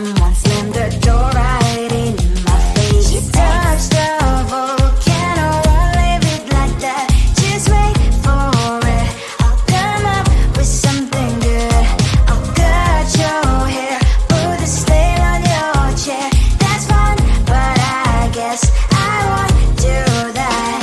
someone slammed the door right in my face. She touched the volcano, won't leave it like that. Just wait for it. I'll come up with something good. I'll cut your hair, put a slate on your chair. That's fun, but I guess I won't do that.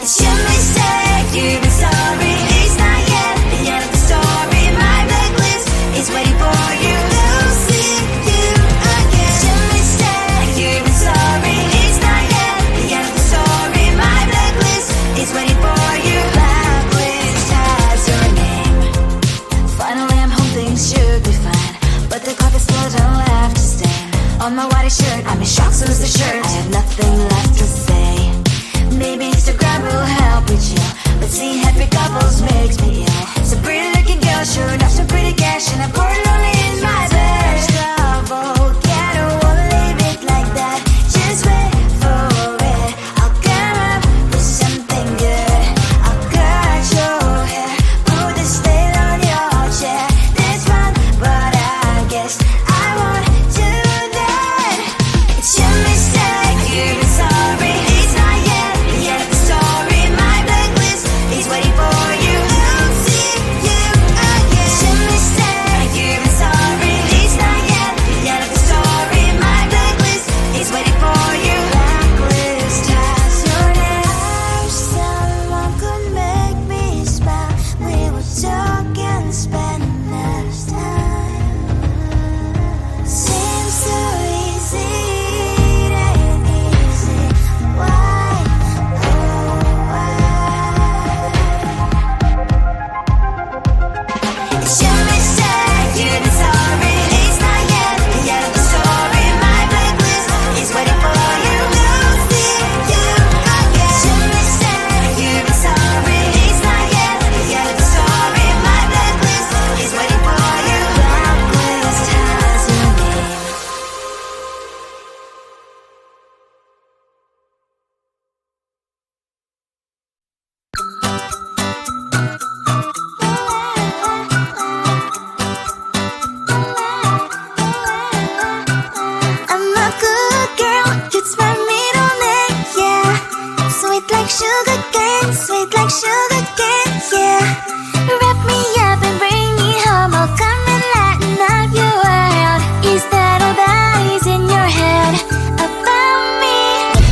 It's your mistake, you've been sorry. It's not yet the end of the story. My blacklist is waiting for you. We'll see you again. It's your mistake, you've been sorry. It's not yet the end of the story. My blacklist is waiting for you. Blacklist has your name. Finally I'm home, things should be fine, but the carpet's spilled and left a stain on my white shirt. I'm in shock, so is the shirt. I have nothing left to say. Maybe Instagram will help with you, but seeing happy couples makes me ill. Some pretty looking girl showing off some pretty cash, and I'm pouring lonely in my bed. Volcano, won't leave it like that. Just wait for it. I'll come up with something good. I'll cut your hair, put the slate on your chair. That's fun, but I guess I won't do that. It's your mistake, you've been sorry. It's not yet the end of the story. My blacklist is waiting for you. We'll see you again. It's your mistake, you've been sorry. It's not yet the end of the story. My blacklist is waiting for you. Blacklist has your name. I wish someone could make me smile. We would talk and spend less time. Seems so easy, it ain't easy. Why, oh why? It's your mistake, you've been sorry. It's not yet the end of the story. My blacklist is waiting for you. We'll see you again. It's your mistake, you've been sorry. It's not yet the end of the story. My blacklist is waiting for you. Blacklist has your name. I'm a good girl, it's my middle name, yeah. Sweet like sugar cane, sweet like sugar cane, yeah. Wrap me up and bring me home, I'll come and lighten up your world. Is that all that is in your head about me?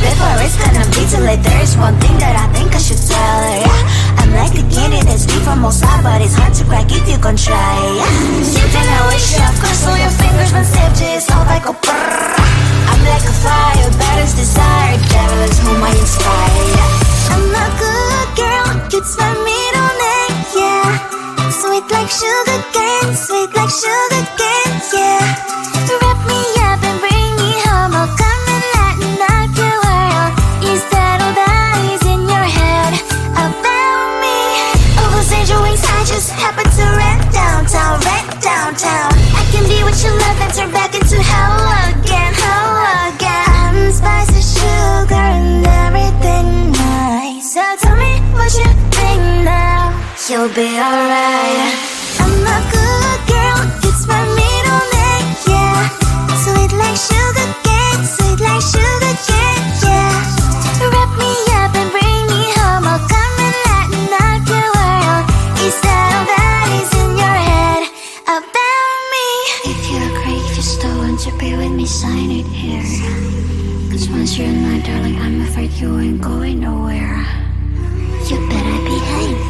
Before it's gonna be too late, there's one thing that I think I should tell her, yeah. I'm like the candy that's deep from outside, but it's hard to crack if you gon' try, yeah. Something I wish you have crossed all your fingers when safety is off, I go brrrr. I'm like a fire, battles desire, devil is whom I inspire, yeah. I'm a good girl, it's my middle name, yeah. Sweet like sugar cane, sweet like sugar cane, yeah. Wrap me up and bring me home, I'll come and lighten up your world. Is that all that is in your head about me? Oh, those angel wings, I just happen to rent downtown, I can be what you love and turn back into hell again, I'm spice and sugar and everything nice. So tell me what you think now. You'll be alright. I'm a good girl, it's my middle name, yeah. Sweet like sugar cane, sweet like sugar cane, yeah. Wrap me up and bring me home, I'll come and lighten up your world. Is that all that is in your head about me? If you agree, just don't want to be with me, sign it here. Cause once you're in my darling, I'm afraid you ain't going nowhere. You better behave,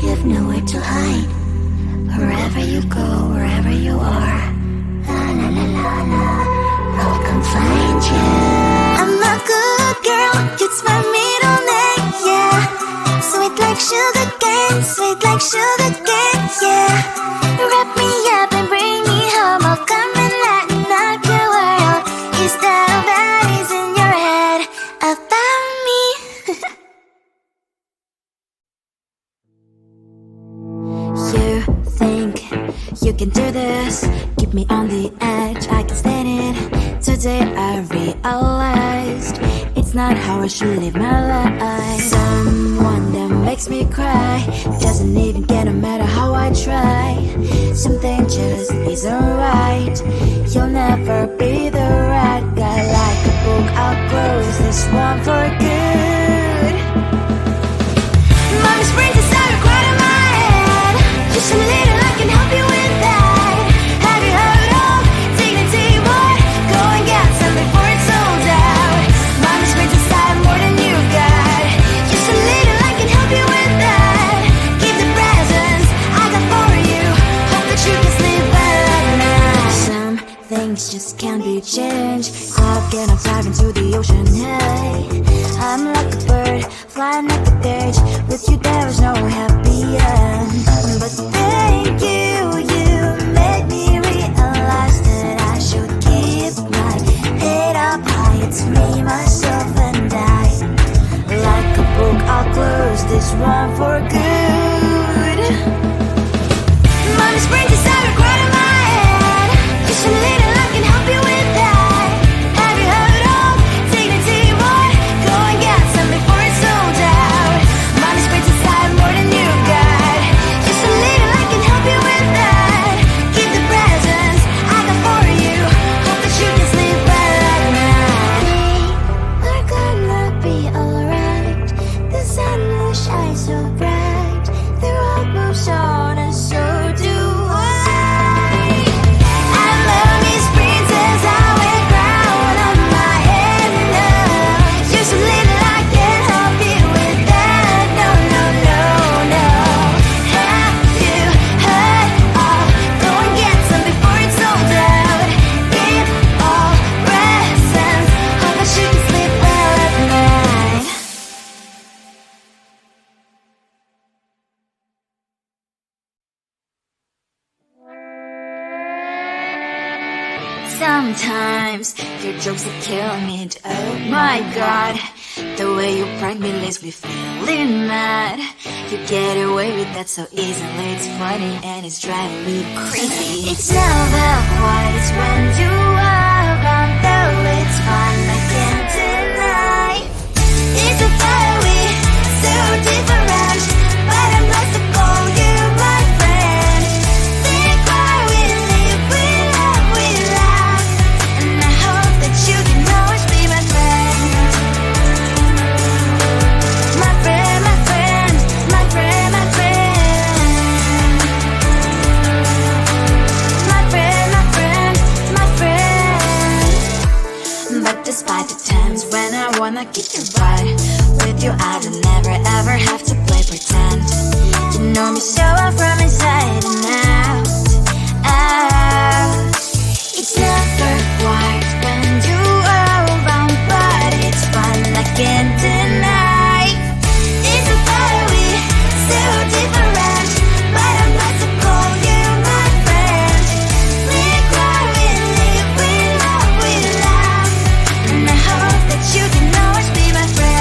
you have nowhere to hide. Wherever you go, wherever you are, la la la la la, I'll come find you. I'm a good girl, it's my middle name, yeah. Sweet like sugar cane, sweet like sugar cane, yeah. Wrap me up and bring me home, I'll come and lighten up your world. Is that all that is in your head about me? You think you can do this, keep me on the edge, I can stand it. Today I realized it's not how I should live my life. Someone that makes me cry doesn't even get no matter how I try. Something just just isn't right. You'll never be the right guy. Like a book, I'll close this one for good. Mommy's brains inside are quite in my head. Just a little, I can help you with that. Have you heard of dignity, boy? Go and get some before it's sold out. Mommy's brains inside more than you've got. Just a little, I can help you with that. Keep the presents I got for you. Hope that you can sleep well at night. Some things just can't be changed. I've get up dive into the ocean, hey. I'm like a bird, flying like a cage. With you there was no happy end. But thank you, you made me realize that I should keep my head up high. It's me, myself and I. Like a book, I'll close this one for good. Mommy's brains inside are quite in my head. Just a little, I can help you with that. Have you heard of dignity, boy? Go and get some before it's sold out. Mommy's brains inside more than you've got. Just a little, I can help you with that. Keep the presents I got for you. Hope that you can sleep well at night. We're gonna be alright. The sun will shine so bright. The road moves on and so do I. I love these princess, I wear crown on my head now. Just a little, I can help you with that. No, no, no, no. Have you heard of? Go and get some before it's sold out. Give all presents. Hope that you can sleep well at night. Sometimes your jokes that kill me. Oh my god, the way you prank me leaves me feeling mad. You get away with that so easily. It's funny and it's driving me crazy. It's never quiet, it's when you are around. Though it's fun, I can't deny. It's a fire we so different, but I'm not to call you my friend. Think why we live, we love, we laugh. And I hope that you can always be my friend. My friend, my friend, my friend, my friend. My friend, my friend, my friend. But despite the times when I wanna kick your butt, with you I don't never ever have to play pretend. You know me so well from inside and out, out. It's never quiet when you are around, but it's fun, I can't deny. It's a fire we so different, but I'm not to call you my friend. We cry, we live, we love, we laugh. And I hope that you can always be my friend.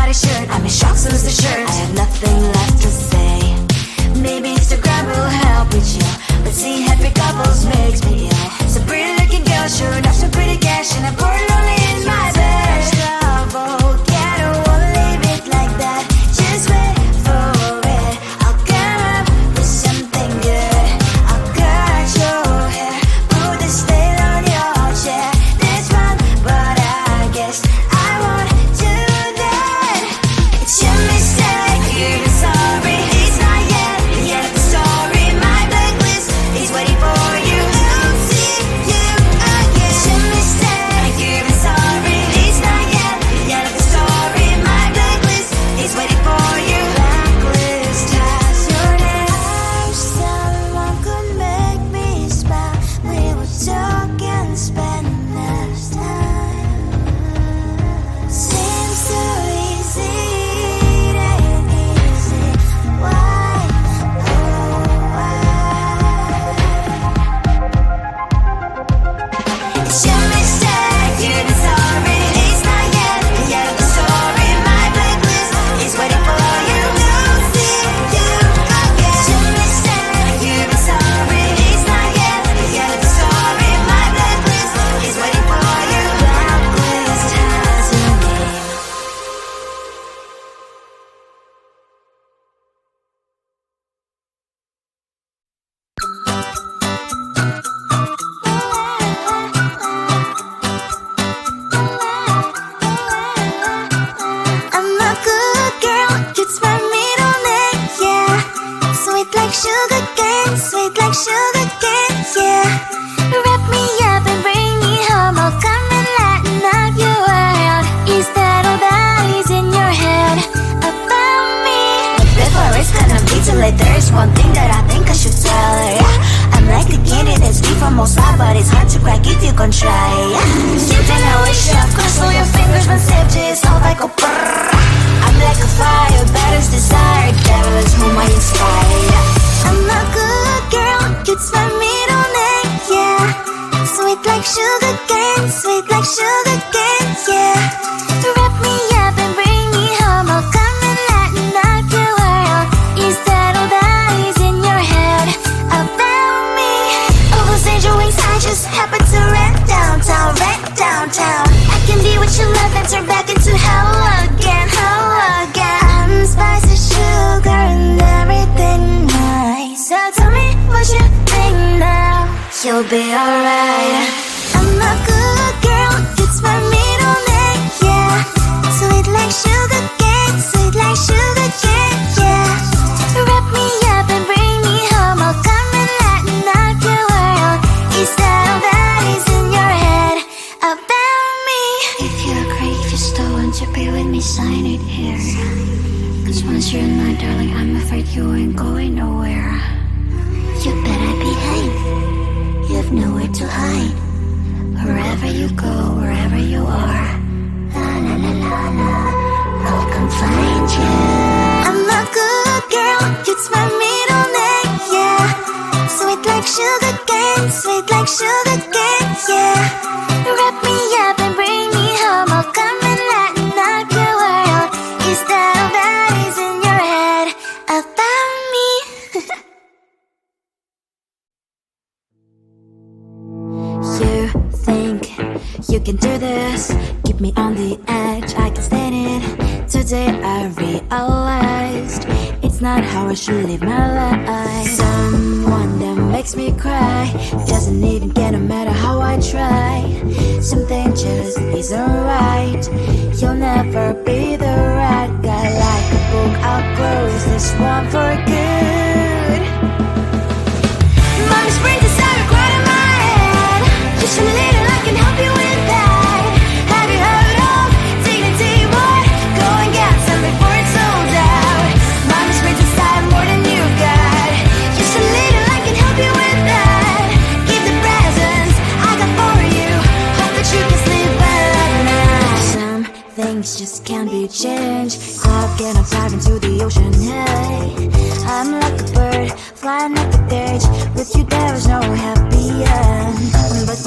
somebody should. I'm in shock, so lose the shirt. I have nothing left to say. Maybe Instagram will help with you, but seeing happy couples makes me ill. Some pretty looking girl sure enough, some pretty cash, and I'm bored lonely in my bed. Trouble, yeah, I don't wanna leave it like that. Just wait for it. I'll come up with something good. I'll cut your hair, put the style on your chair. That's fun, but I guess I won't do that. It's your mistake, you're sorry. It's not yet the end of the story. My blacklist is waiting for you. I'll see you again. It's your mistake, you're sorry. It's not yet the end of the story. My blacklist is waiting for you. Blacklist has your name. I wish someone could make me smile. We would talk and spend less time. Seems so easy, it ain't easy. Why, oh why? It's your mistake, you're sorry. It's not yet the end of the story. My blacklist is waiting for you. I'll see you again. It's your mistake, you're sorry. It's not yet the end of the story. My blacklist is waiting for you. Blacklist has your name. I'm a good girl, it's my middle name, yeah. Sweet like sugar cane, sweet like sugar cane, yeah. Wrap me up and bring me home, I'll come and lighten up your world. Is that all that is in your head about me? Before it's gonna be too late, there's one thing that I think I should tell her, yeah. I'm like a candy that's deep from outside, but it's hard to crack if you can try, yeah. You think I wish you cross all your fingers when safety is all like a brrrr. I'm like a fire, batter's desire, devil is whom I inspire. I'm a good girl, it's my middle name, yeah. Sweet like sugar cane, sweet like sugar cane, yeah. Wrap me up and bring me home, I'll come and lighten up your world. Is that all that is in your head about me? Overstage your wings, I just happen to rent downtown, rent downtown. I can be what you love and turn back into hell again, hell again. I'm spicy sugar and everything nice. So tell me what you think now. You'll be alright. I'm a good girl, it's my middle name, yeah. Sweet like sugar cane, sweet like sugar cane, yeah. Wrap me up and bring me home, I'll come and lighten up your world. Is that all that is in your head about me? If you're great, just don't want to be with me, sign it here. Cause once you're in my darling, I'm afraid you ain't going nowhere. You better behave. You have nowhere to hide. Wherever you go, wherever you are, la la la la la, I'll come find you. I'm a good girl, it's my middle name, yeah. Sweet like sugar cane, sweet like sugar cane, yeah. Wrap me up and bring me home, I'll come and lighten up your world. Is that all that is in your head about me? You think you can do this, keep me on the edge, I can stand it. Today I realized it's not how I should live my life. Someone that makes me cry doesn't even get no matter how I try. Something just isn't right. You'll never be the right guy. Like a book, I'll close this one for good. Mommy's brains inside are quite in my head. Just a little, I can help you with that. Have you heard of dignity, boy? Go and get some before it's sold out. Mommy's brains inside more than you've got. Just a little, I can help you with that. Keep the presents I got for you. Hope that you can sleep well at night. Some things just can't be changed. I'll get on dive into the ocean, hey. I'm like a bird, flying like a cage. With you there is no happy end. But